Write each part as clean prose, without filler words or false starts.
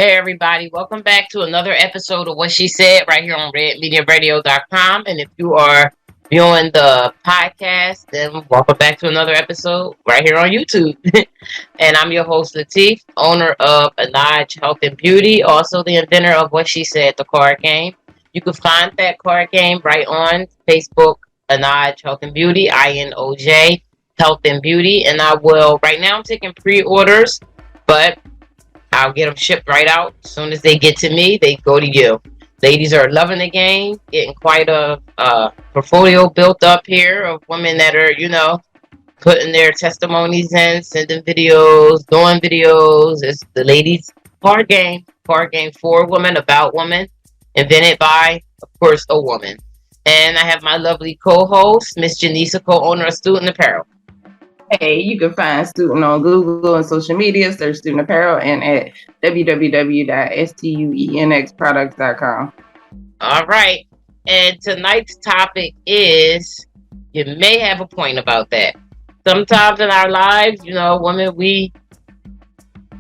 Hey everybody, welcome back to another episode of What She Said right here on redmediaradio.com. And if you are viewing the podcast, then welcome back to another episode right here on YouTube. And I'm your host Latif, owner of Anaj Health and Beauty, also the inventor of What She Said, the card game. You can find that card game right on Facebook, Anaj Health and Beauty, INOJ Health and Beauty. And I will, right now I'm taking pre-orders, but I'll get them shipped right out. As soon as they get to me, they go to you. Ladies are loving the game, getting quite a portfolio built up here of women that are, putting their testimonies in, sending videos, doing videos. It's the ladies' card game for women, about women, invented by, of course, a woman. And I have my lovely co-host, Miss Janisa, co-owner of Student Apparel. Hey, you can find Student on Google and social media, search Student Apparel, and at www.stuenxproducts.com. All right. And tonight's topic is, you may have a point about that. Sometimes in our lives, women,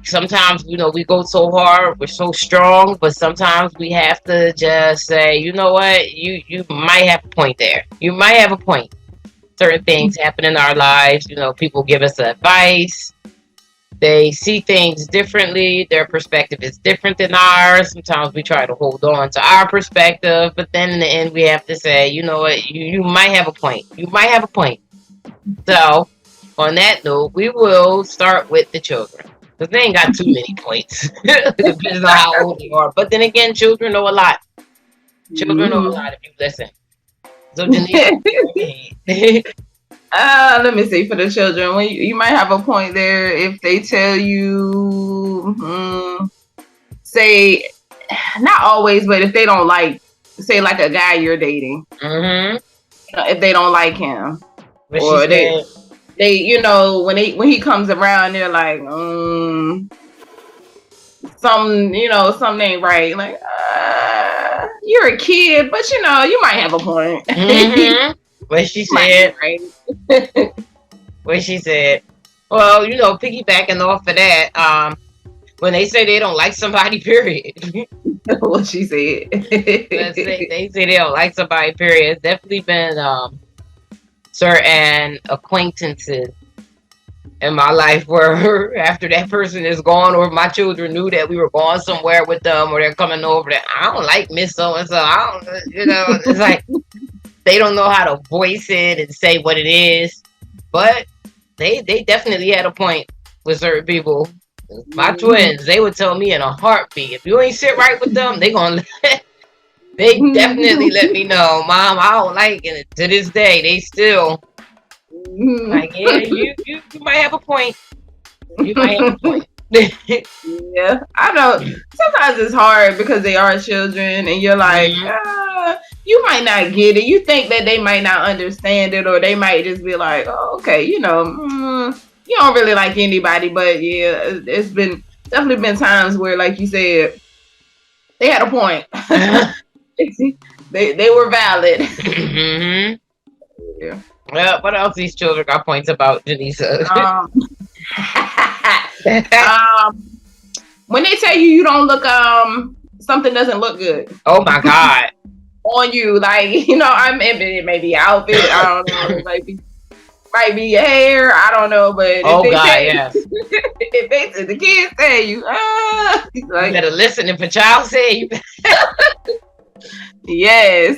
sometimes, we go so hard, we're so strong, but sometimes we have to just say, you know what, you might have a point there. You might have a point. Certain things happen in our lives, people give us advice. They see things differently. Their perspective is different than ours. Sometimes we try to hold on to our perspective, but then in the end, we have to say, you know what, you might have a point. You might have a point. So, on that note, we will start with the children. Because they ain't got too many points. Depends on how old they are. But then again, children know a lot. Children know a lot if you listen. So, Janine, let me see, for the children, you might have a point there if they tell you, say, not always, but if they don't like, say, like a guy you're dating, if they don't like him, or they, when he comes around, they're like, something ain't right. Like, you're a kid, but you might have a point. What she said. Right. What she said. Well, piggybacking off of that, when they say they don't like somebody, period. What she said. They say they don't like somebody, period. It's definitely been certain acquaintances in my life where after that person is gone, or my children knew that we were going somewhere with them, or they're coming over, that I don't like Miss So and So. I don't, it's like they don't know how to voice it and say what it is, but they definitely had a point with certain people. My twins, they would tell me in a heartbeat, if you ain't sit right with them, they definitely let me know, Mom, I don't like it. To this day, they still like, yeah, you might have a point. You might have a point. Yeah, I know. Sometimes it's hard because they are children, and you're like, you might not get it. You think that they might not understand it, or they might just be like, oh, okay, you don't really like anybody. But yeah, it's definitely been times where, like you said, they had a point. they were valid. Yeah. Well, what else these children got points about, Janisa? When they tell you don't look, something doesn't look good. Oh my God. On you, like, it may be outfit, I don't know, it might be your hair, I don't know, but if the kids tell you, like, you better listen. If a child say you yes,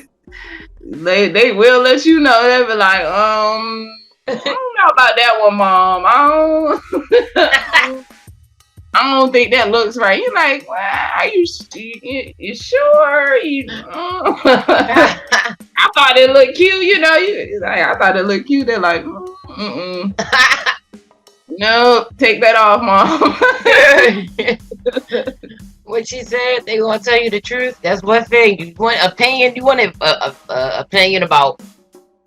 they will let you know. They'll be like, I don't know about that one, Mom. I don't think that looks right. You're like, well, are you sure? I thought it looked cute. I thought it looked cute. They're like, no, take that off, Mom. What she said, they gonna tell you the truth. That's one thing. You want opinion. You want an opinion about,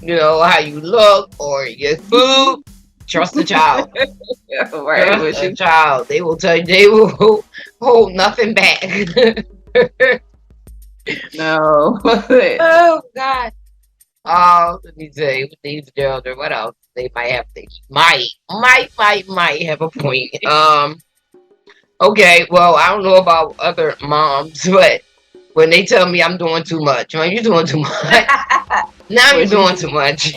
how you look or your food. Trust the child. Right, trust the child. They will tell you. They will hold nothing back. No. Oh God. Oh, let me say, with these children, what else? They might have. They might have a point. Okay, well, I don't know about other moms, but when they tell me I'm doing too much, man, you're doing too much. Now you're What she doing too much.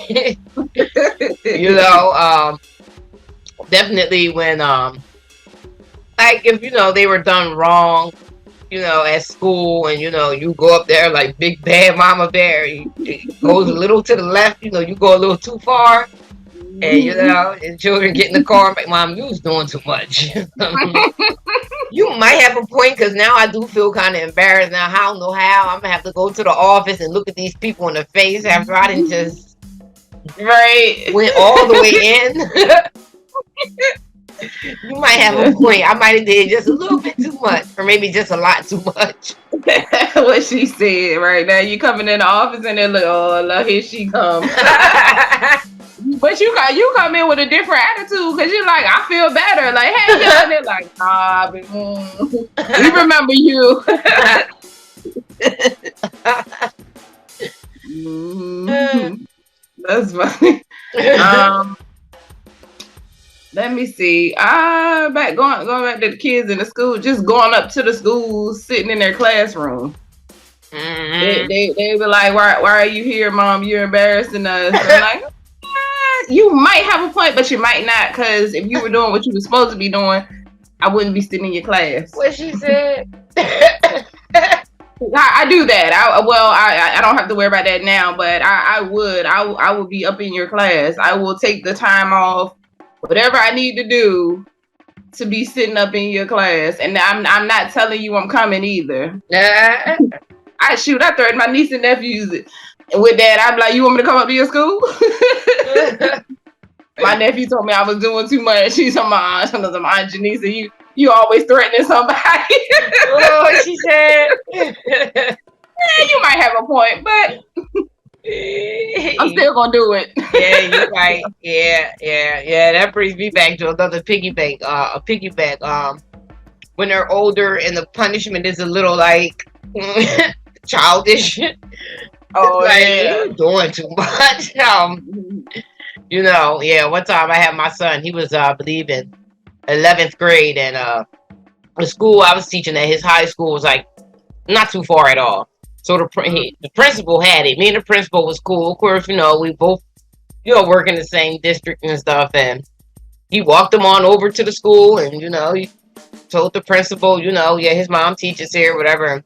You know, definitely when like if they were done wrong, at school, and you go up there like big bad mama bear, it goes a little to the left, you go a little too far, and and children get in the car, like, Mom, you was doing too much. You might have a point, because now I do feel kind of embarrassed. Now, I don't know how I'm gonna have to go to the office and look at these people in the face after I didn't just right. went all the way in. You might have a point. I might have did just a little bit too much, or maybe just a lot too much. What she said right now. You coming in the office and then look, oh, look, here she come. But you come in with a different attitude, because you're like, I feel better. Like, hey, y'all, and they're like, nah, we remember you. That's funny. Um, Let me see. Going back to the kids in the school, just going up to the school, sitting in their classroom. They be like, why are you here, Mom? You're embarrassing us. I'm like, you might have a point, but you might not, because if you were doing what you were supposed to be doing, I wouldn't be sitting in your class. What she said. I do that. I don't have to worry about that now, but I would be up in your class. I will take the time off, whatever I need to do, to be sitting up in your class. And I'm not telling you I'm coming either. I threaten my niece and nephews with that. I'm like, you want me to come up to your school? My nephew told me I was doing too much. She's my Aunt Janice, and you always threatening somebody. Oh, she said. You might have a point, but I'm still gonna do it. Yeah, you're right. Yeah. That brings me back to another piggyback. A piggyback. When they're older and the punishment is a little like childish. Oh, like, yeah. you're doing too much. One time I had my son. He was, I believe, in 11th grade, and the school I was teaching at, his high school, was like not too far at all. So the principal had it. Me and the principal was cool. Of course, we both, work in the same district and stuff. And he walked him on over to the school, and he told the principal, his mom teaches here, whatever.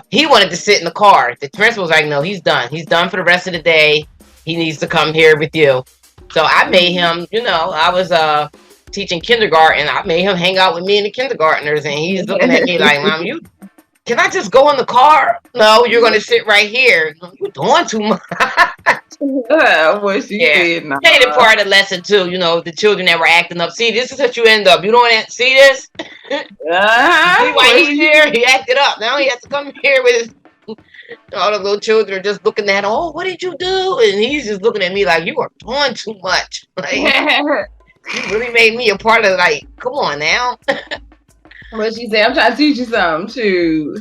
He wanted to sit in the car. The principal was like, no, he's done. He's done for the rest of the day. He needs to come here with you. So I made him, I was teaching kindergarten. I made him hang out with me and the kindergartners, and he's looking at me like, Mom, can I just go in the car? No, you're going to sit right here. You're doing too much. What she said. Nah. Hated part of the lesson too. The children that were acting up. See, this is what you end up. You don't see this? See why he's here? He acted up. Now he has to come here with all the little children just looking at him. Oh, what did you do? And he's just looking at me like, you are doing too much. Like, you really made me a part of, like, come on now. What she said, I'm trying to teach you something too.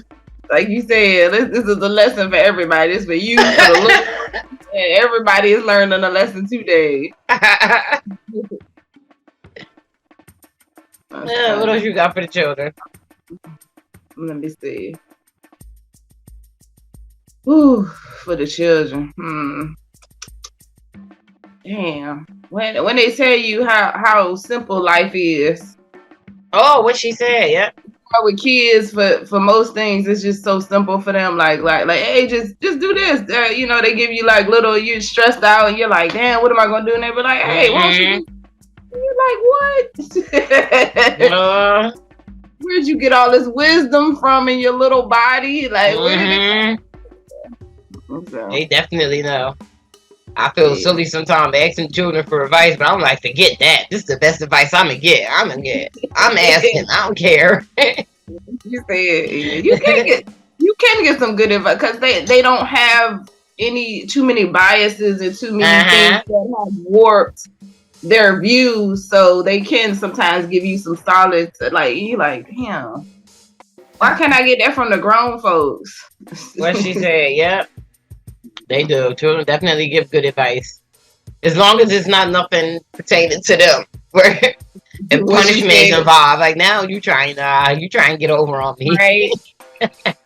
Like you said, this is a lesson for everybody. It's for you, for the little. Everybody is learning a lesson today. What else you got for the children? Let me see. Ooh, for the children. Damn. When they tell you how simple life is. Oh, what she said, yeah. With kids, for most things, it's just so simple for them. Like, hey, just do this. They give you like little, you're stressed out, and you're like, damn, what am I gonna do? And they be like, hey, why don't you? You're like, what? Where'd you get all this wisdom from in your little body? Like, where did it? They definitely know. I feel silly sometimes asking children for advice, but I'm like, forget that. This is the best advice I'm gonna get. I'm asking. I don't care. You said you can get some good advice, because they don't have too many biases and too many things that have warped their views, so they can sometimes give you some solid, like, you like, damn, why can't I get that from the grown folks? What she said, yep. They do. Children definitely give good advice. As long as it's not nothing pertaining to them. where and What she punishment is said, involved. Like now you trying to get over on me. right?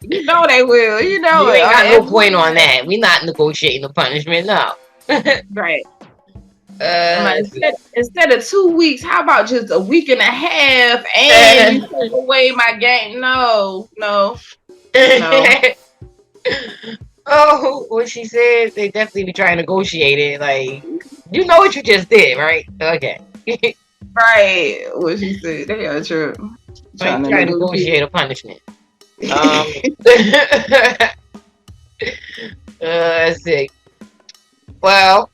You know they will. You know You it. ain't got no point on that. We not negotiating the punishment. No. Right. I'm like, uh, instead of 2 weeks, how about just a week and a half? And you take away my game? No, no, no. oh, what she said, they definitely be trying to negotiate it. Like, you know what you just did, right? Okay. Right. What she said. They are true. Why you Trying to trying to negotiate. negotiate a punishment? Let's see. Well,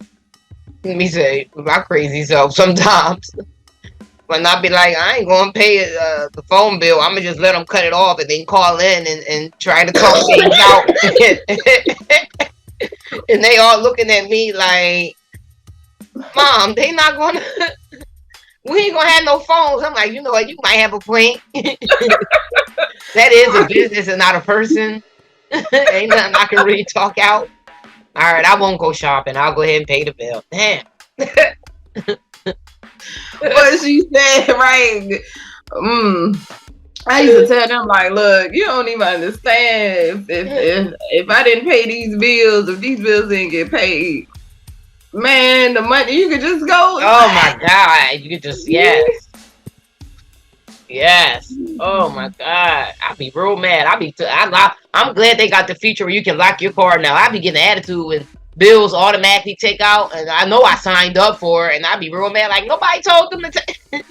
let me say, my crazy self sometimes. When I be like, I ain't gonna pay the phone bill. I'm gonna just let them cut it off and then call in and try to talk things out. And they all looking at me like, Mom, they not gonna. We ain't gonna have no phones. I'm like, you know what? You might have a point. That is a business and not a person. Ain't nothing I can really talk out. All right, I won't go shopping. I'll go ahead and pay the bill. Damn. What she said, right? I used to tell them like, look, you don't even understand if I didn't pay these bills, if these bills didn't get paid, man, the money you could just go. Oh my God, you could just yes. Oh my God, I'd be real mad. I'm glad they got the feature where you can lock your card now. I'd be getting an attitude when bills automatically take out, and I know I signed up for it, and I'd be real mad. Like nobody told them to. They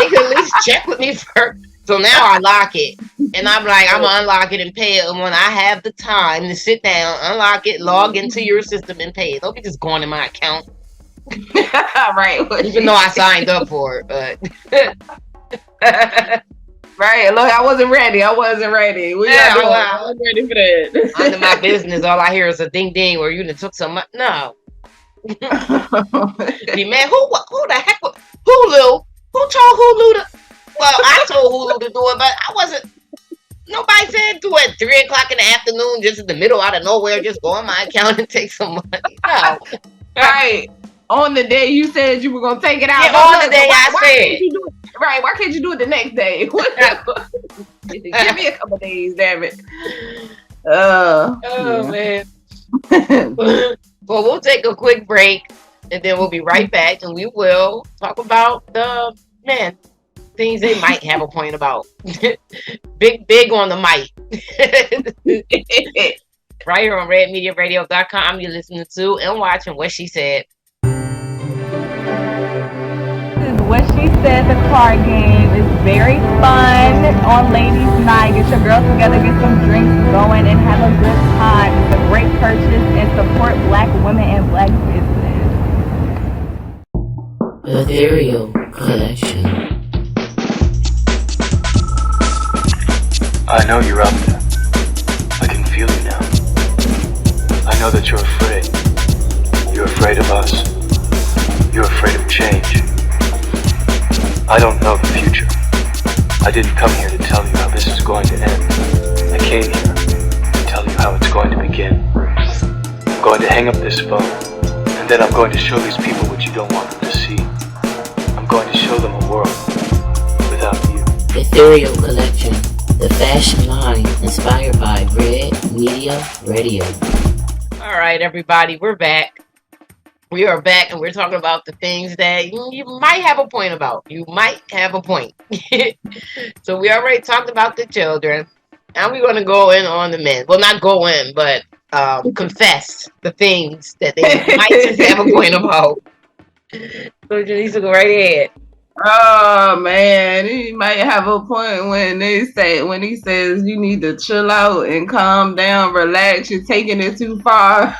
could at least check with me first. So now I lock it, and I'm like, I'm gonna unlock it and pay it. And when I have the time to sit down, unlock it, log into your system, and pay it. Don't be just going in my account. Right. Even though I signed up for it, but. Right, look, I wasn't ready. I wasn't ready. We Yeah, I wasn't ready for that. Under my business, all I hear is a ding ding where you done took some money. No. Be man, who the heck Hulu? Who told Hulu to well, I told Hulu to do it, but I wasn't nobody said do it at 3:00 in the afternoon, just in the middle out of nowhere, just go on my account and take some money. No. Right. On the day you said you were gonna take it out. Yeah, on the day I said. Right, why can't you do it the next day? Give me a couple days, damn it. Man. Well, we'll take a quick break and then we'll be right back and we will talk about the things they might have a point about. big on the mic. Right here on redmediaradio.com. You're listening to and watching What She Said. What She Said, the card game is very fun on ladies' night. Get your girls together, get some drinks going, and have a good time. It's a great purchase and support Black women and Black business. Ethereal Collection. I know you're out there. I can feel you now. I know that you're afraid. You're afraid of us. You're afraid of change. I don't know the future. I didn't come here to tell you how this is going to end. I came here to tell you how it's going to begin. I'm going to hang up this phone, and then I'm going to show these people what you don't want them to see. I'm going to show them a world without you. Ethereal Collection, the fashion line inspired by Red Media Radio. All right, everybody, we're back. We are back and we're talking about the things that you might have a point about. You might have a point. So we already talked about the children. Now we're going to go in on the men. Well, not go in, but confess the things that they might just have a point about. So Janisa, go right ahead. Oh man, he might have a point when he says you need to chill out and calm down, relax. You're taking it too far.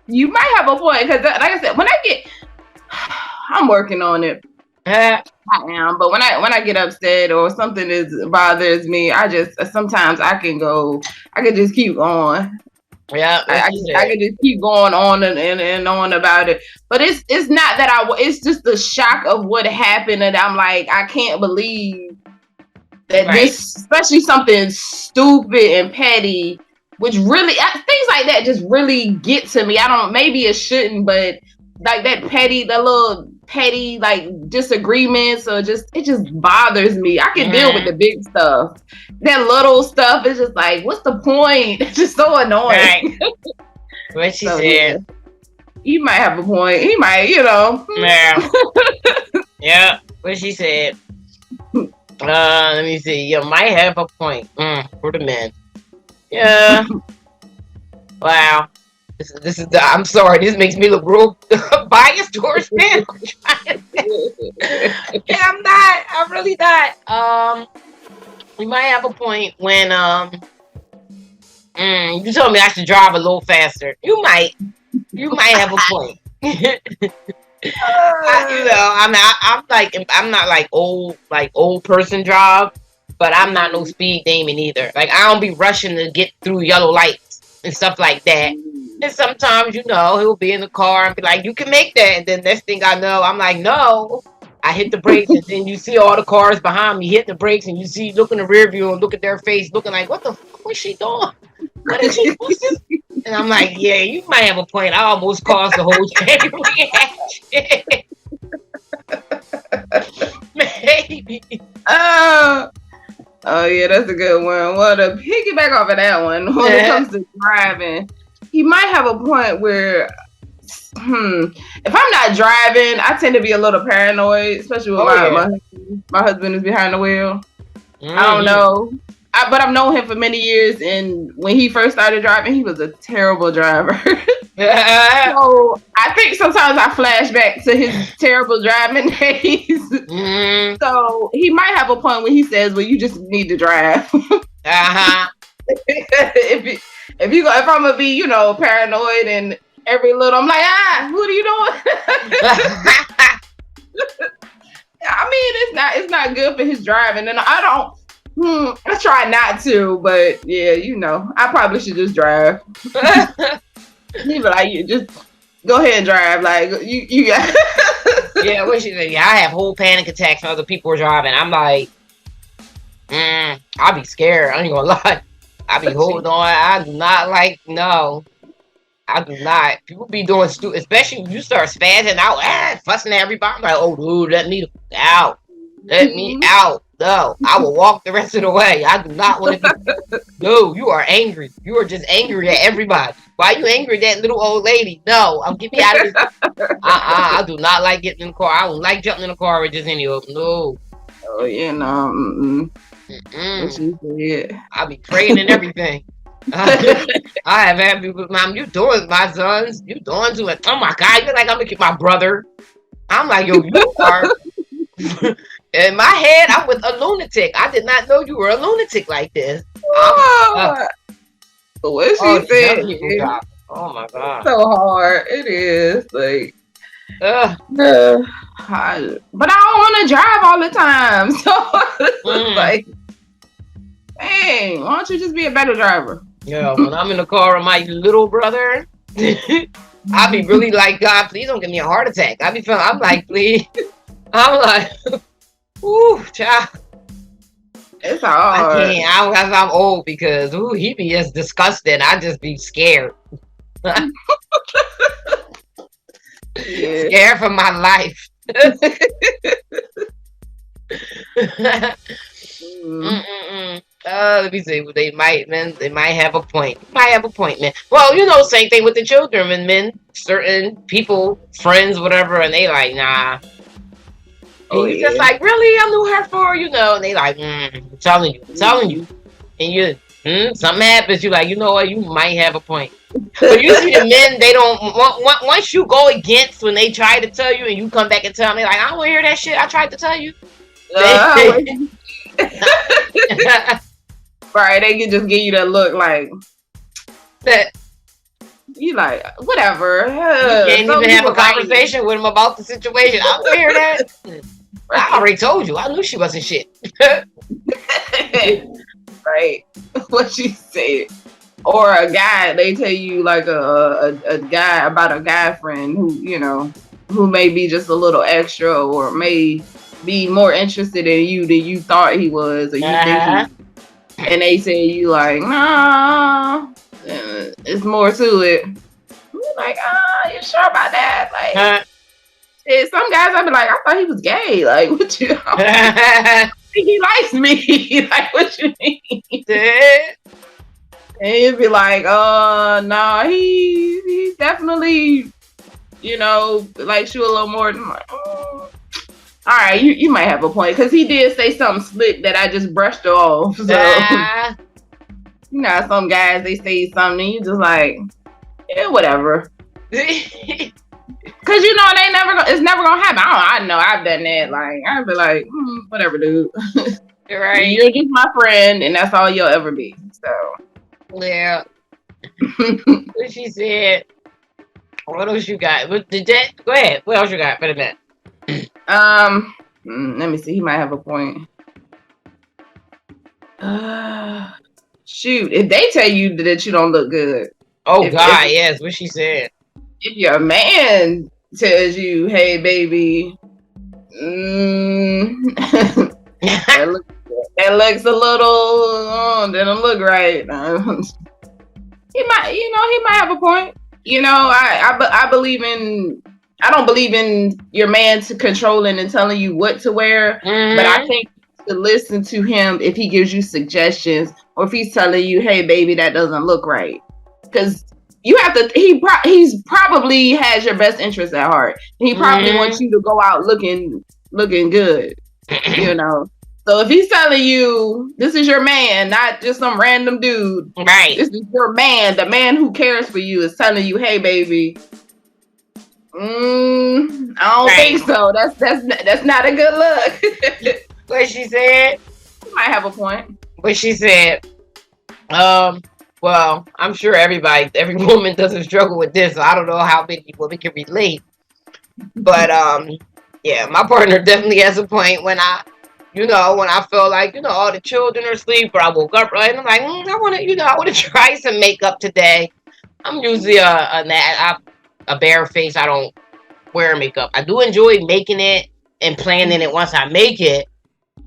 You might have a point because, like I said, I'm working on it. I am, but when I get upset or something bothers me, sometimes I can just keep going. Yeah, I can just keep going on and on about it. But it's not that it's just the shock of what happened, and I'm like, I can't believe that this, especially something stupid and petty, which really things like that just really get to me. Maybe it shouldn't, but like the little petty like disagreements, or just it just bothers me. I can deal with the big stuff. That little stuff is just like, what's the point? It's just so annoying. Right. What she said. Yeah. You might have a point. He might, Yeah. Yeah. What she said. Let me see. You might have a point. For the men. Yeah. Wow. This is. I'm sorry. This makes me look real biased towards men. And I'm not. I'm really not. You might have a point when you told me I should drive a little faster. You might have a point. I'm not like old person drive, but I'm not no speed demon either. Like, I don't be rushing to get through yellow lights and stuff like that. And sometimes, he'll be in the car and be like, "You can make that," and then next thing I know, I'm like, "No." I hit the brakes, and then you see all the cars behind me hit the brakes, and you see look in the rear view and look at their face, looking like, "What the fuck was she doing? What is she supposed to?" And I'm like, "Yeah, you might have a point. I almost caused the whole chain reaction." Maybe. Oh yeah, that's a good one. Well, to piggyback off of that one, when it comes to driving, he might have a point where, if I'm not driving, I tend to be a little paranoid, especially with my husband is behind the wheel. I don't know. But I've known him for many years, and when he first started driving, he was a terrible driver. So I think sometimes I flash back to his terrible driving days. So he might have a point when he says, "Well, you just need to drive." If I'm gonna be, paranoid and every little, I'm like, what are you doing? I mean, it's not good for his driving, and I don't. I try not to, but yeah, I probably should just drive. He be like, "You just go ahead and drive." Like, you got. Yeah, what she said. Yeah, I have whole panic attacks when other people are driving. I'm like, I'll be scared. I ain't gonna lie. I be holding on. I do not like. No, I do not. People be doing stupid, especially when you start spazzing out, fussing at everybody. I'm like, "Oh, dude, let me out. Let me out." No, I will walk the rest of the way. I do not want to be. No, you are angry. You are just angry at everybody. Why are you angry at that little old lady? No, get me out of this. I do not like getting in the car. I don't like jumping in the car with just any of them. No. Oh, yeah, no. What she said. I'll be praying and everything. I have had people, "Mom, you doing my sons? You doing too much. Oh my God, you're like, I'm gonna get my brother." I'm like, "Yo, you are." In my head, I'm with a lunatic. I did not know you were a lunatic like this. What she said. Oh my God. So hard. It is. Like, but I don't want to drive all the time. So it's like, dang, why don't you just be a better driver? Yeah, when I'm in the car with my little brother, I be really like, "God, please don't give me a heart attack." I'm like, please. I'm like, "Ooh, child." It's hard. I can't. I'm old because he be just disgusting. I just be scared. Scared for my life. Let me see. They might have a point. Man. Well, same thing with the children and men. Certain people, friends, whatever, and they like, nah. And you just like, "Really? I knew her for," and they like, "I'm telling you. And you, something happens, you like, "You know what? You might have a point." But usually the men, they don't, once you go against when they try to tell you and you come back and tell them, they like, "I don't want to hear that shit. I tried to tell you." Right, they can just give you that look like that. You like, whatever. You can't even have a conversation with them about the situation. I don't want to hear that. I already told you. I knew she wasn't shit. Right. What she said. Or a guy, they tell you like a guy about a guy friend who may be just a little extra or may be more interested in you than you thought he was, or you think and they say you like, "Nah, it's more to it." You're like, you sure about that? Like, Huh? shit, some guys, I'd be like, I thought he was gay. Like, what you? I think he likes me. Like, what you mean? And he'd be like, nah, he definitely, likes you a little more than like, all right, you might have a point because he did say something slick that I just brushed off. So some guys they say something and you just like, yeah, whatever. Cause it's never gonna happen. I know I've done that. Like I'd be like, whatever, dude. Right. You're just my friend, and that's all you'll ever be. So yeah. What she said. What else you got? Go ahead. What else you got? Wait a minute. Let me see. He might have a point. Shoot, if they tell you that you don't look good. Oh God, yes. What she said. If your man tells you, "Hey, baby," that looks a little didn't look right. He might have a point. I believe in. I don't believe in your man to controlling and telling you what to wear, but I think to listen to him if he gives you suggestions or if he's telling you, "Hey, baby, that doesn't look right," because you have to. He's probably has your best interest at heart. He probably wants you to go out looking good. So if he's telling you this is your man, not just some random dude, right? This is your man. The man who cares for you is telling you, "Hey, baby." I don't think so. That's not a good look. What she said? You might have a point. What she said? Well, I'm sure every woman doesn't struggle with this. So I don't know how many women can relate. But yeah, my partner definitely has a point when I feel like all the children are asleep or I woke up right and I'm like, I want to try some makeup today. I'm usually a bare face. I don't wear makeup. I do enjoy making it and planning it once I make it.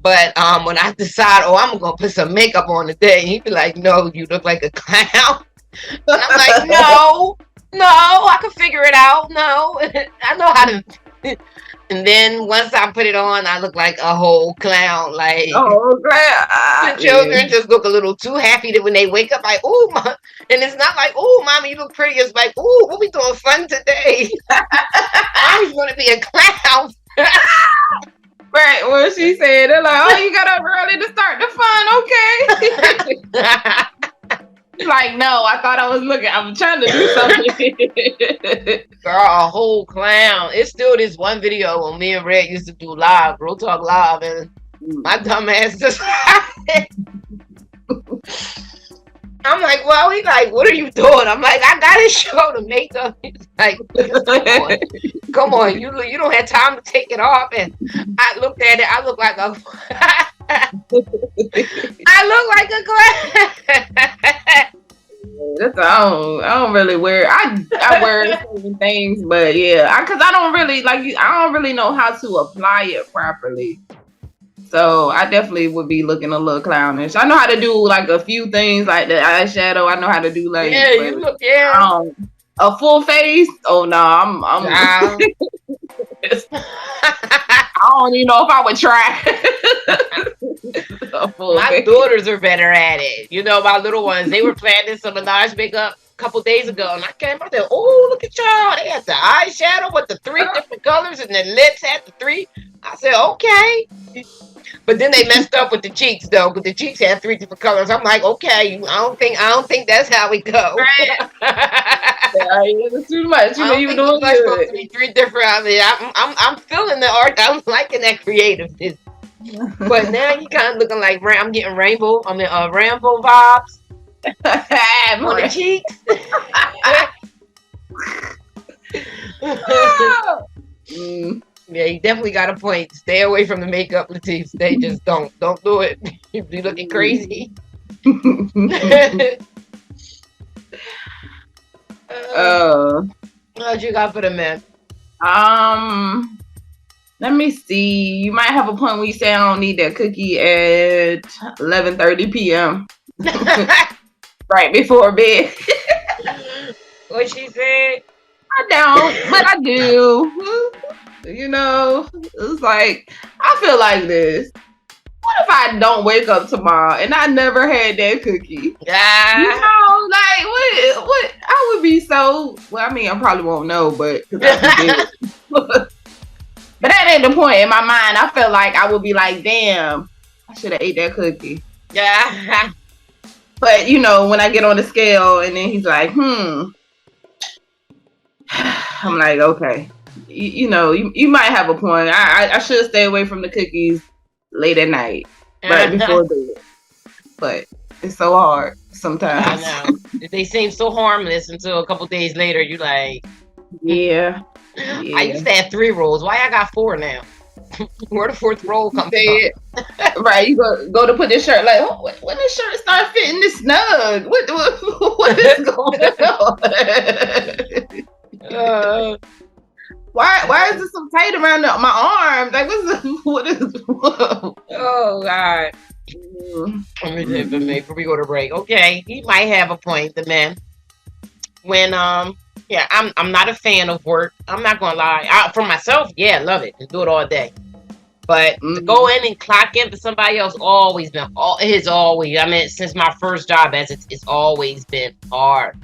But when I decide, I'm gonna put some makeup on today, he'd be like, "No, you look like a clown." And I'm like, "No, I can figure it out. No, I know how to." And then once I put it on, I look like a whole clown. Like, the children just look a little too happy that when they wake up, like, "Ooh, mom," and it's not like, "Ooh, mommy, you look pretty." It's like, "Ooh, what we doing fun today?" Mommy's gonna be a clown. Right, well, she said, they're like, "Oh, you got up early to start the fun, okay?" Like, no, I thought I'm trying to do something. Girl, a whole clown. It's still this one video when me and Red used to do live, Real Talk Live, and my dumb ass just I'm like, well, he's like, "What are you doing?" I'm like, "I gotta show the makeup." He's like, come on, you don't have time to take it off. And I looked at it, I look like a I don't really wear. I wear certain things, but yeah, because I don't really know how to apply it properly. So I definitely would be looking a little clownish. I know how to do like a few things like the eyeshadow. I know how to do like a full face. Oh no, I'm I don't even know if I would try. My daughters are better at it. My little ones, they were planning some Minaj makeup a couple days ago, and I came out there, "Oh, look at y'all. They had the eyeshadow with the 3 different colors, and the lips had the 3. I said, "Okay." But then they messed up with the cheeks though, because the cheeks had 3 different colors. I'm like, "Okay, I don't think that's how we go." Right. It's too much. You doing good. Supposed to be 3 different. I mean, I'm feeling the art. I'm liking that creativeness. But now you kind of looking like I'm getting rainbow. I mean, Rambo vibes on the cheeks. Yeah, you definitely got a point. Stay away from the makeup, Latif. They just don't do it. You be looking crazy. What you got for the men? Let me see. You might have a point when you say I don't need that cookie at 11:30 p.m. Right before bed. What she said? I don't, but I do. You know, it's like I feel like this. What if I don't wake up tomorrow and I never had that cookie? You know, like what? I would be so. Well, I mean, I probably won't know, but because I be dead. But that ain't the point. In my mind, I feel like I would be like, damn, I should have ate that cookie. Yeah. But you know, when I get on the scale and then he's like, I'm like, okay, you know, you might have a point. I should stay away from the cookies late at night, right before bed. But it's so hard sometimes. I know. They seem so harmless until a couple days later. You like, yeah. I used to have 3 rolls. Why I got 4 now? Where the 4th roll come from? Right, you go to put this shirt like, when this shirt start fitting this snug, what is going on? Why is this so tight around my arms? Like, what is? Oh God! Let me say for me before we go to break. Okay, he might have a point. The man, when yeah, I'm not a fan of work. I'm not gonna lie. For myself, yeah, I love it and do it all day. But to go in and clock in for somebody else it's always. I mean, since my first job, it's always been hard.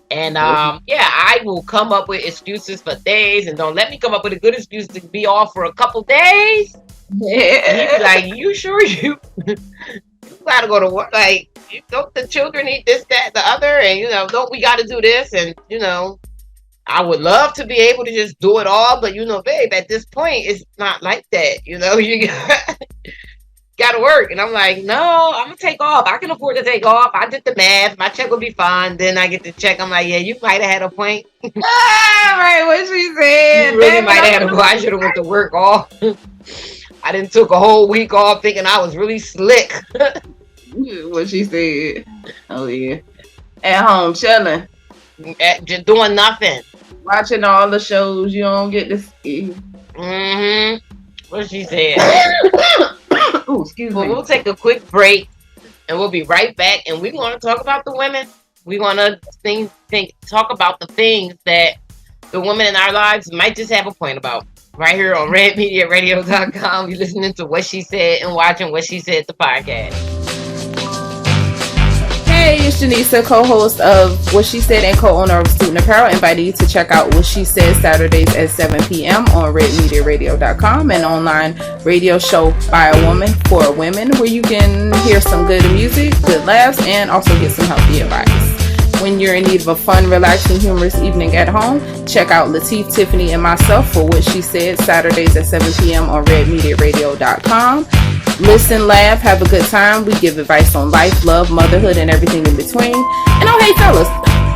And yeah, I will come up with excuses for days, and don't let me come up with a good excuse to be off for a couple days. Yeah, and he'd be like, "You sure you gotta go to work? Like, don't the children need this, that, the other, and you know, don't we got to do this?" And you know, I would love to be able to just do it all, but you know, babe, at this point, it's not like that. You know, you got to work. And I'm like, no, I'm going to take off. I can afford to take off. I did the math. My check will be fine. Then I get the check. I'm like, yeah, you might have had a point. Right, what she said. You really might have had a point. I should have went to work off. I didn't took a whole week off thinking I was really slick. What she said. Oh, yeah. At home, chilling. Just doing nothing. Watching all the shows you don't get to see. What she said. Ooh, excuse me. We'll take a quick break and we'll be right back. And we're going to talk about the women. We're going to talk about the things that the women in our lives might just have a point about. Right here on redmediaradio.com. You're listening to What She Said and watching What She Said, the podcast. Hey, it's Janisa, co-host of What She Said and co-owner of Student Apparel, inviting you to check out What She Said Saturdays at 7 p.m. on redmediaradio.com, an online radio show by a woman for women where you can hear some good music, good laughs, and also get some healthy advice. When you're in need of a fun, relaxing, humorous evening at home, check out Latif, Tiffany, and myself for What She Said Saturdays at 7 p.m. on redmediaradio.com. Listen, laugh, have a good time. We give advice on life, love, motherhood, and everything in between. And oh, hey, fellas,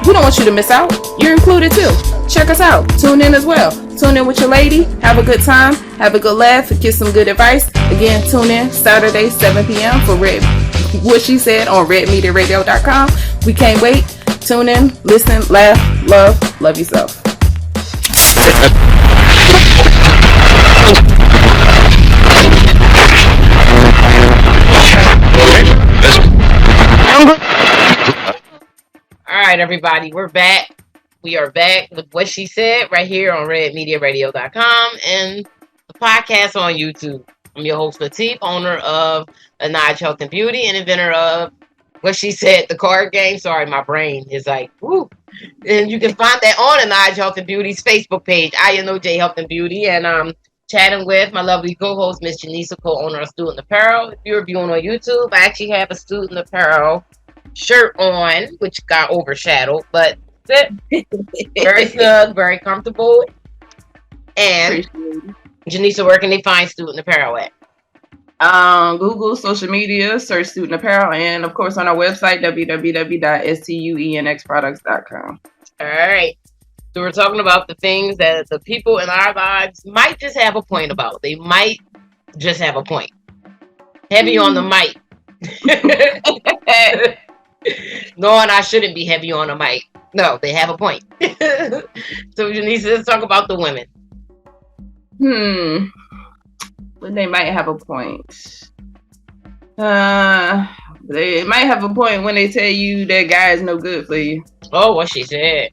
we don't want you to miss out. You're included too. Check us out. Tune in as well. Tune in with your lady. Have a good time. Have a good laugh. Get some good advice. Again, tune in Saturday, 7 p.m. for What She Said on redmediaradio.com. We can't wait. Tune in, listen, laugh, love yourself. All right, everybody, we're back. We are back with What She Said right here on redmediaradio.com and the podcast on YouTube. I'm your host, Latif, owner of Anaj Health and Beauty and inventor of What She Said, the card game. Sorry, my brain is like, woo. And you can find that on Anaj Health and Beauty's Facebook page, INOJ Health and Beauty. And I'm chatting with my lovely co-host, Miss Janisa, co-owner of Student Apparel. If you're viewing on YouTube, I actually have a Student Apparel shirt on, which got overshadowed, but very snug, very comfortable. And Janisa, where can they find Student Apparel at? Google, social media, search Student Apparel, and of course on our website, www.stuenxproducts.com. All right. So we're talking about the things that the people in our lives might just have a point about. They might just have a point. Heavy on the mic. Knowing I shouldn't be heavy on the mic. No, they have a point. So Janisa, let's talk about the women. But they might have a point. They might have a point when they tell you that guy is no good for you. Oh, what she said.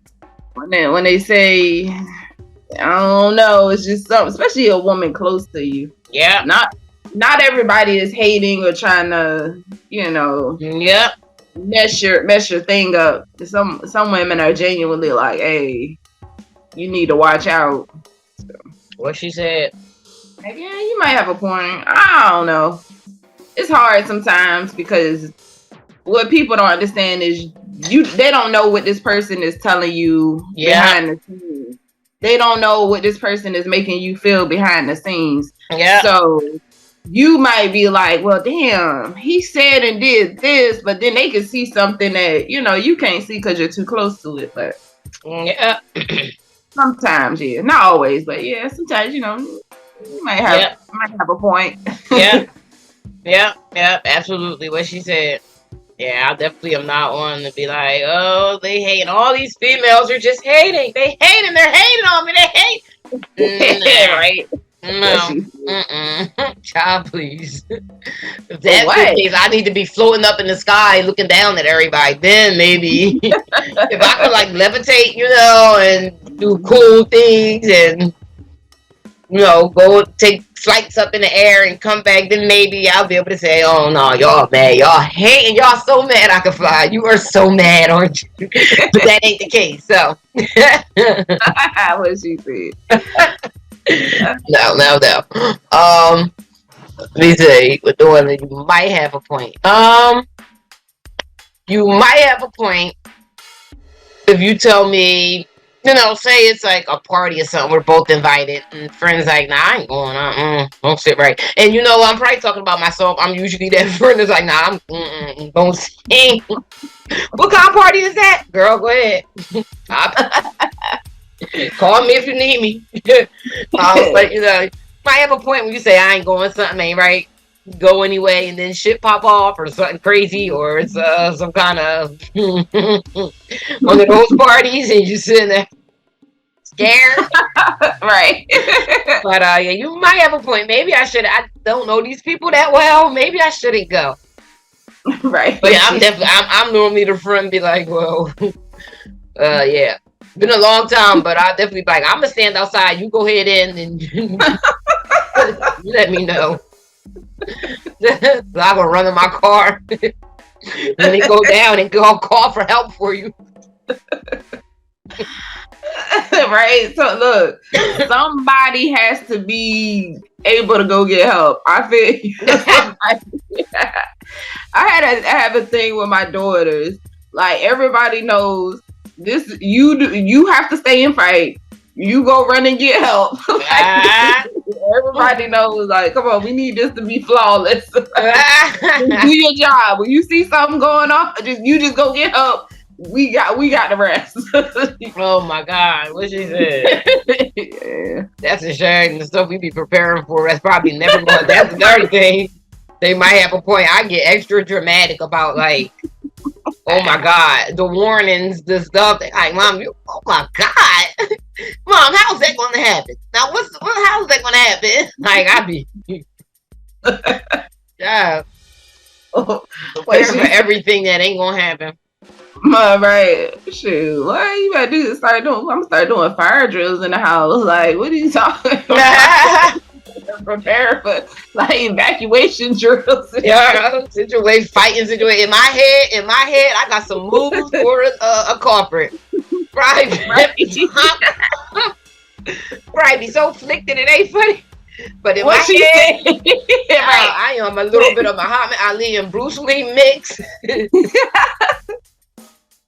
when they say, I don't know, it's just something, especially a woman close to you. Yeah. Not everybody is hating or trying to, Yep. mess your thing up. Some women are genuinely like, hey, you need to watch out. So, What she said. like, yeah, you might have a point. I don't know. It's hard sometimes because what people don't understand is they don't know what this person is telling you behind the scenes. They don't know what this person is making you feel behind the scenes. Yeah. So you might be like, well, damn, he said and did this, but then they can see something that, you can't see because you're too close to it. But yeah. Sometimes, yeah. Not always, but yeah, sometimes, you might have a point. Yeah. Yeah, absolutely. What she said. Yeah, I definitely am not one to be like, oh, they hating. All these females are just hating. They hating. They're hating on me. They hate. Right. No. Child, please. If that's the case, I need to be floating up in the sky looking down at everybody. Then maybe if I could like levitate, and do cool things and go take flights up in the air and come back, then maybe I'll be able to say, oh no, y'all mad, y'all hating, y'all so mad I can fly. You are so mad, aren't you? But that ain't the case, so. What she said. No. Let me say, with the one that you might have a point. You might have a point if you tell me, say it's like a party or something, we're both invited, and friends like, nah, I ain't going, don't sit right. And I'm probably talking about myself. I'm usually that friend that's like, nah, I'm don't sing. What kind of party is that? Girl, go ahead. Call me if you need me. But might have a point when you say I ain't going, something ain't right. Go anyway, and then shit pop off, or something crazy, or it's some kind of one of those parties, and you sitting there scared, right? But yeah, you might have a point. Maybe I should. I don't know these people that well. Maybe I shouldn't go. Right. But yeah, I'm normally the friend. Be like, well, yeah. Been a long time, but I'll definitely be like, I'm gonna stand outside. You go ahead in and you let me know. I'm gonna run in my car when they go down and go call for help for you. Right. So look, somebody has to be able to go get help. I feel you. I have a thing with my daughters. Like, everybody knows this. You have to stay and fight. You go run and get help. Everybody knows, like, come on, we need this to be flawless. Do your job. When you see something going on, you just go get help. We got the rest. Oh my God, what she said. Yeah. That's a shame. The stuff we be preparing for, that's probably never going. That's another thing. They might have a point. I get extra dramatic about, like, oh my God, the warnings, the stuff. Like, Mom, oh my God, Mom, how's that going to happen? Now, how's that going to happen? Like, I be, yeah, prepare for everything that ain't going to happen. Right, shoot, what you gotta do? I'm gonna start doing fire drills in the house. Like, what are you talking about? Prepare for like evacuation drills. Yeah, fighting situation. In my head, I got some moves for a corporate. Right. Right, be so flicked that it ain't funny. But in my head, right, I am a little bit of Muhammad Ali and Bruce Lee mix.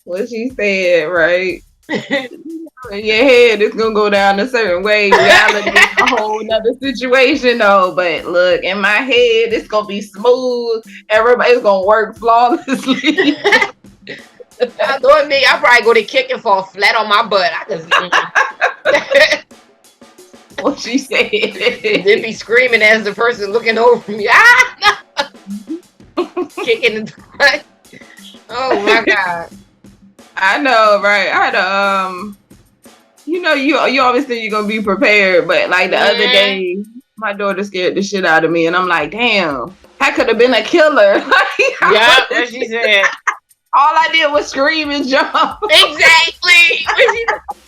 What she said, right? In your head, it's gonna go down a certain way. Reality is a whole nother situation, though. But look, in my head, it's gonna be smooth. Everybody's gonna work flawlessly. Knowing me, I probably go to kick and fall flat on my butt. What she said. Then be screaming as the person looking over me. Kicking the butt. Oh my God. I know, right? I had you always think you're gonna be prepared, but like the other day, my daughter scared the shit out of me, and I'm like, damn, I could have been a killer. Yeah, what she said. All I did was scream and jump. Exactly.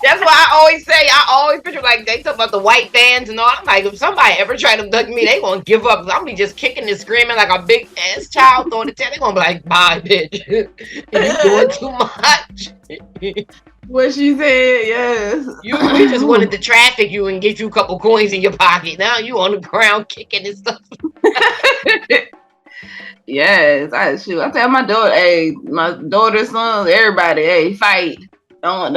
That's why I always picture like they talk about the white vans and all. I'm like, if somebody ever try to abduct me, they gonna give up. I'm be just kicking and screaming like a big ass child throwing the tail. They gonna be like, bye, bitch. You doing too much. What she said, yes. We just wanted to traffic you and get you a couple coins in your pocket. Now you on the ground kicking and stuff. Yes, I tell my daughter, hey, my daughter, sons, everybody, hey, fight. Don't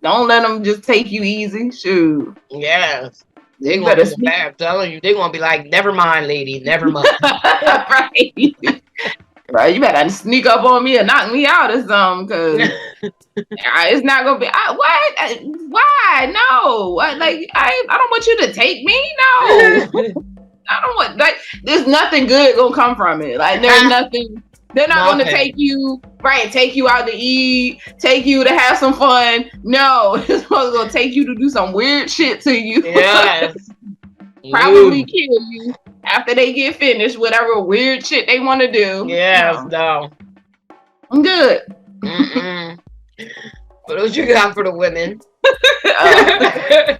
let them just take you easy. Shoot. Yes. They You gonna better be I'm telling you, they gonna be like, never mind, lady, never mind. right. Right, you better sneak up on me or knock me out or something, because it's not gonna be. What? Why? No. What? Like I don't want you to take me. No. I don't want there's nothing good gonna come from it. Like there's nothing. They're not gonna take you out to eat, take you to have some fun. No, it's gonna take you to do some weird shit to you. Yes. Probably kill you after they get finished, whatever weird shit they want to do. Yes, no. I'm good. What else you got for the women? I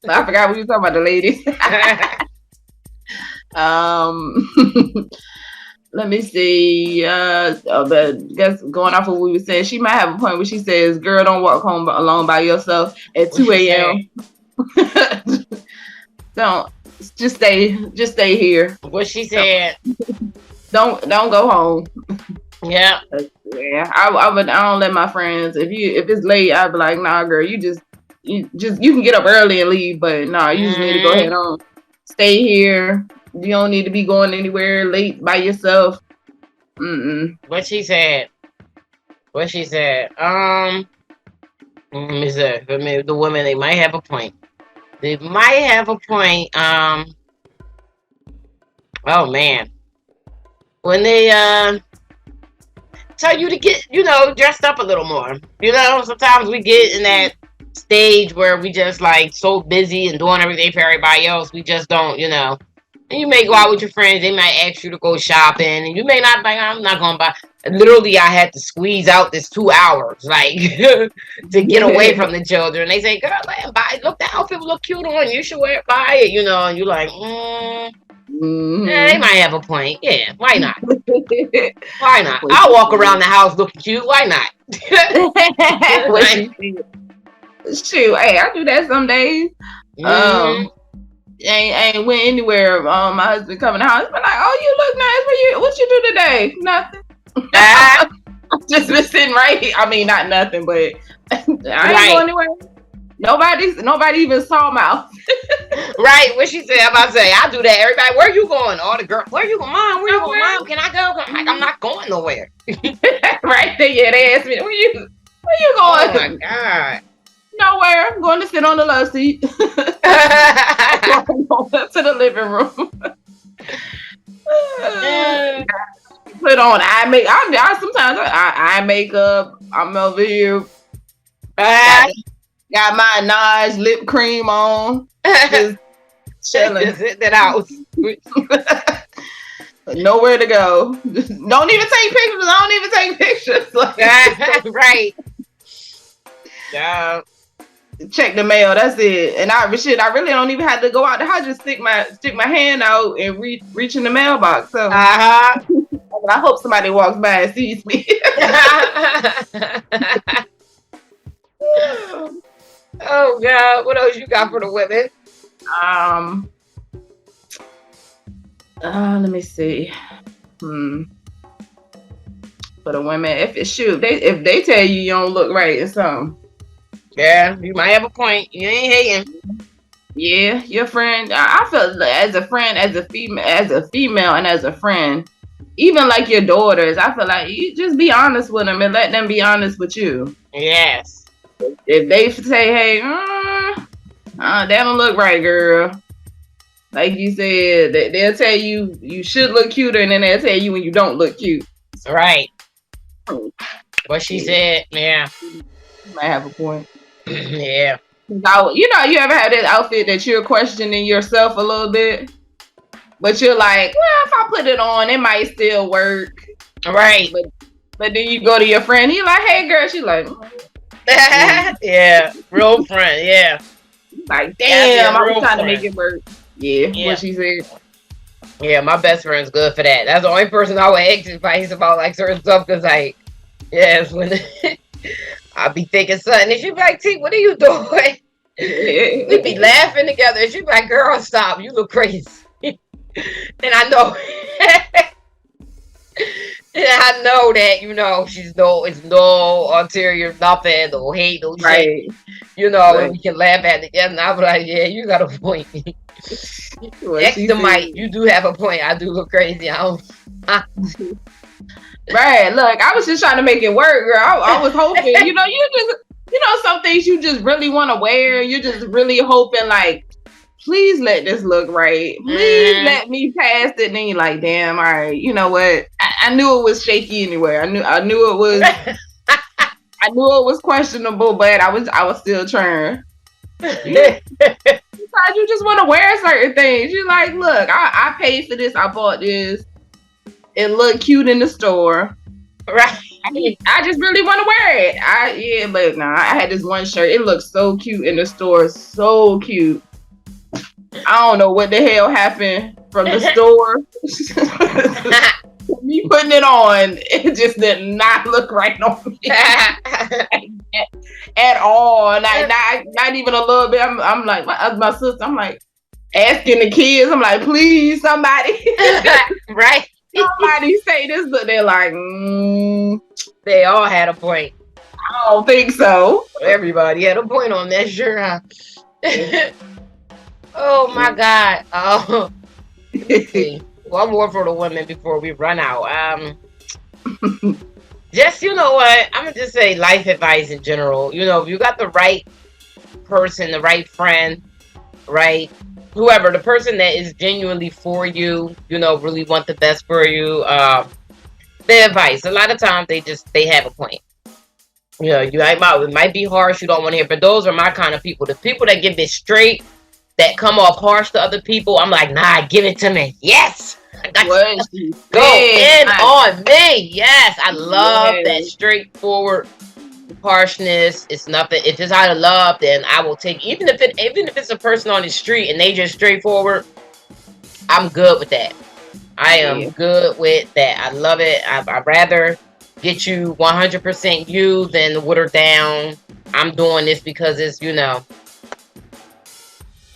forgot we were talking about the ladies. Let me see. But guess going off of what we were saying, she might have a point where she says, "Girl, don't walk home alone by yourself at 2 a.m." Don't just stay here. What she said? Don't go home. Yeah. Yeah. I don't let my friends if it's late. I'd be like, nah, girl, you can get up early and leave, but nah, you just need to go ahead on. Stay here. You don't need to be going anywhere late by yourself. What she said? Let me say, the women, they might have a point. They might have a point. Oh man, when they tell you to get, dressed up a little more. Sometimes we get in that stage where we just like so busy and doing everything for everybody else. We just don't, And you may go out with your friends. They might ask you to go shopping, and you may not buy. I'm not going to buy. Literally, I had to squeeze out this 2 hours, like, to get away from the children. They say, "Girl, buy. Look, that outfit look cute on you. You should wear it. Buy it." And you're like, they might have a point. Yeah, why not? Why not? I'll walk around the house looking cute. Why not? Shoot, hey, I do that some days. Ain't went anywhere. My husband coming out, he's been like, "Oh, you look nice. What you do today?" Nothing. Just been sitting right here. I mean, not nothing, but I ain't going anywhere. Nobody even saw my outfit. Right, what she said, I'm about to say, I do that. Everybody, where you going? All the girls, where you going? Mom, where you going? Mom, can I go? I'm like, I'm not going nowhere. Right there, yeah, they asked me, where you going? Oh my God. Nowhere. I'm going to sit on the love seat. To the living room. Put on eye makeup. Sometimes eye makeup. I'm over here. Got my Naj lip cream on. Just chilling. Just hitting it out. Nowhere to go. Don't even take pictures. Right. Yeah. Check the mail. That's it. And I really don't even have to go out the house. Just stick my hand out and reach in the mailbox. So I hope somebody walks by and sees me. Oh God! What else you got for the women? Let me see. For the women, if they tell you don't look right or something. Yeah, you might have a point. You ain't hating. Yeah, your friend. I feel as a friend, as a female, and as a friend, even like your daughters. I feel like you just be honest with them and let them be honest with you. Yes. If they say, "Hey, that don't look right, girl," like you said, they'll tell you you should look cuter, and then they'll tell you when you don't look cute. Right. What she said. Yeah. You might have a point. Yeah. Now, you ever had that outfit that you're questioning yourself a little bit, but you're like, well, if I put it on, it might still work. Right. But then you go to your friend, he like, hey girl, she like, Yeah, real friend. Yeah, like, gotta be damn, a I was real trying to friend. make it work. Yeah, Yeah, what she said. yeah. My best friend's good for that. That's the only person I would ask advice about like certain stuff. Cause like, yes, when I be thinking something, and she be like, "T, what are you doing?" We be laughing together, and she be like, "Girl, stop! You look crazy." And I know, and I know that she's it's no ulterior, nothing, no hate, no shit. Right, And right. we can laugh at it together. And I be like, "Yeah, you got a point." What X she the said. mic, you do have a point. I do look crazy. I don't. Right. Look, I was just trying to make it work, girl. I was hoping, some things you just really want to wear. You're just really hoping, like, please let this look right. Please let me pass it. And then you're like, damn, all right. You know what? I knew it was shaky anyway. I knew it was. I knew it was questionable, but I was still trying. Sometimes you just want to wear certain things. You're like, look, I paid for this. I bought this. It looked cute in the store. Right. I just really want to wear it. But nah, I had this one shirt. It looked so cute in the store. So cute. I don't know what the hell happened from the store. Me putting it on, it just did not look right on me at all. Not even a little bit. I'm like, my sister, I'm like, asking the kids, I'm like, please, somebody. Right. Somebody say this, but they're like, They all had a point. I don't think so. Everybody had a point on that, sure. Huh? Oh my God. Oh, let's see. One more for the women before we run out. Just what? I'm gonna just say life advice in general. If you got the right person, the right friend, right, whoever, the person that is genuinely for you, really want the best for you. The advice. A lot of times they have a point. It might be harsh. You don't want to hear, but those are my kind of people. The people that give it straight, that come off harsh to other people. I'm like, nah, give it to me. Yes. Go in on me. Yes. I love that straightforward harshness. It's nothing. If it's out of love, then I will take, even if it's a person on the street and they just straightforward, I'm good with that. I am good with that. I love it. I'd rather get you 100% you than watered down. I'm doing this because it's,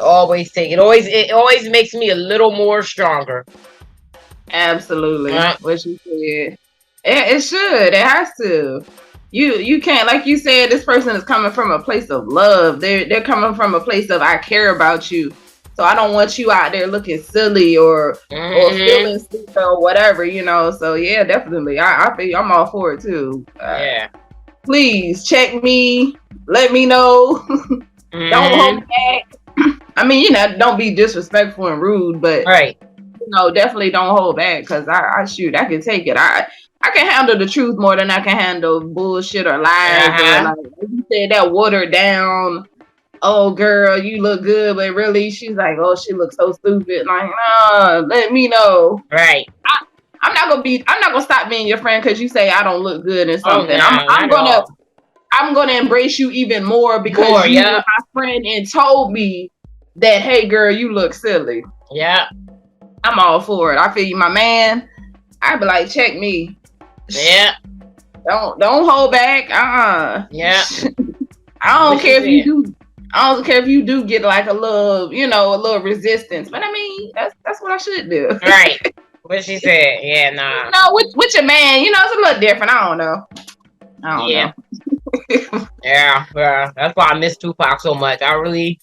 always take it. Always makes me a little more stronger. Absolutely. What you said. It should. It has to. You can't, like you said, this person is coming from a place of love. They're coming from a place of I care about you. So I don't want you out there looking silly or feeling stupid or whatever, So yeah, definitely. I feel I'm all for it too. Yeah. Please check me. Let me know. Don't hold back. I mean, don't be disrespectful and rude, but right. Definitely don't hold back because I can take it. I can handle the truth more than I can handle bullshit or lies or like you said, that watered down. Oh, girl, you look good, but really, she's like, oh, she looks so stupid. Like, no, let me know. Right. I'm not gonna stop being your friend because you say I don't look good and something. Oh, I'm gonna embrace you even more because you were my friend and told me that, hey, girl, you look silly. Yeah. I'm all for it. I feel you, my man. I'd be like, check me. Yeah. Don't hold back. Yeah. I don't care if you do. I don't care if you do get like a little, a little resistance. But I mean, that's what I should do. Right. What she said. Yeah, nah. No, with your man, it's a little different. I don't know. Yeah. That's why I miss Tupac so much. I really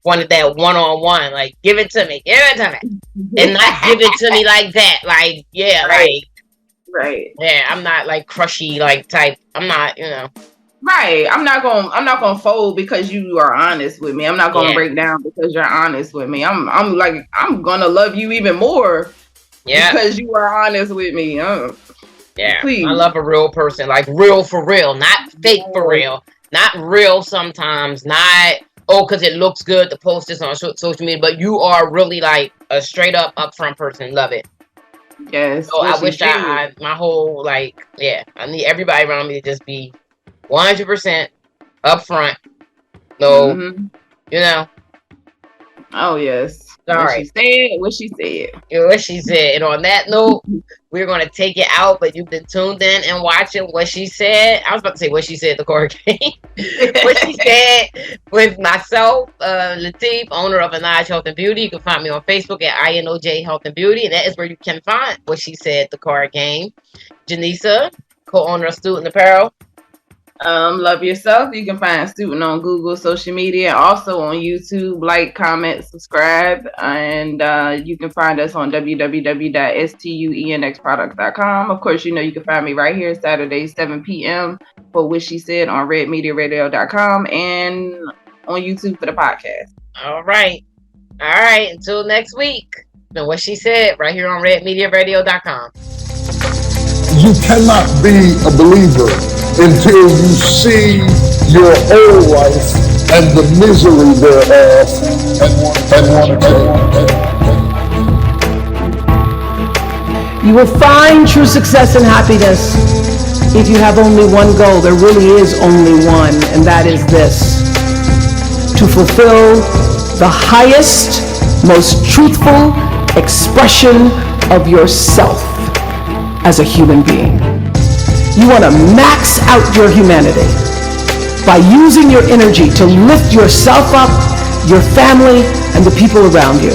wanted that one-on-one. Like, give it to me. And not give it to me like that. Like, yeah, right. Right. Yeah, I'm not like crushy like type. I'm not, Right. I'm not gonna fold because you are honest with me. I'm not gonna break down because you're honest with me. I'm gonna love you even more. Yeah. Because you are honest with me. Yeah. Please. I love a real person. Like real for real. Not fake for real. Not real sometimes. Not because it looks good to post this on social media. But you are really like a straight up upfront person. Love it. Yes. So I wish my whole, like, I need everybody around me to just be 100% upfront. No, you know. Oh yes. All What right. she said. What she said. What she said. And on that note, we're going to take it out, but you've been tuned in and watching What She Said. I was about to say What She Said, the card game. What She Said with myself, Latif, owner of Anaj Health and Beauty. You can find me on Facebook at INOJ Health and Beauty, and that is where you can find What She Said, the card game. Janisa, co-owner of Student Apparel. Love yourself. You can find Student on Google, social media, also on YouTube. Like, comment, subscribe, and you can find us on www.stuenxproducts.com. Of course, you can find me right here Saturday 7 p.m. for What She Said on redmediaradio.com and on YouTube for the podcast. All right. Until next week. Now, What She Said right here on redmediaradio.com. You cannot be a believer until you see your whole life and the misery thereof and want to change. You will find true success and happiness if you have only one goal. There really is only one, and that is this: to fulfill the highest, most truthful expression of yourself as a human being. You want to max out your humanity by using your energy to lift yourself up, your family, and the people around you.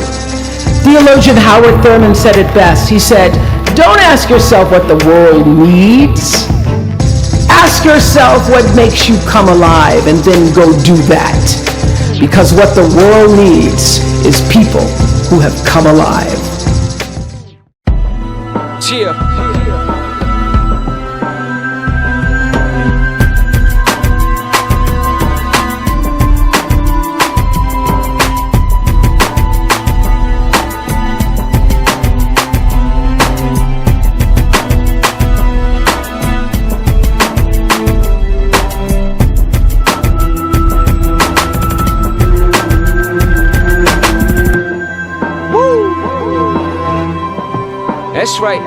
Theologian Howard Thurman said it best. He said, "Don't ask yourself what the world needs. Ask yourself what makes you come alive, and then go do that. Because what the world needs is people who have come alive." Cheer. That's right.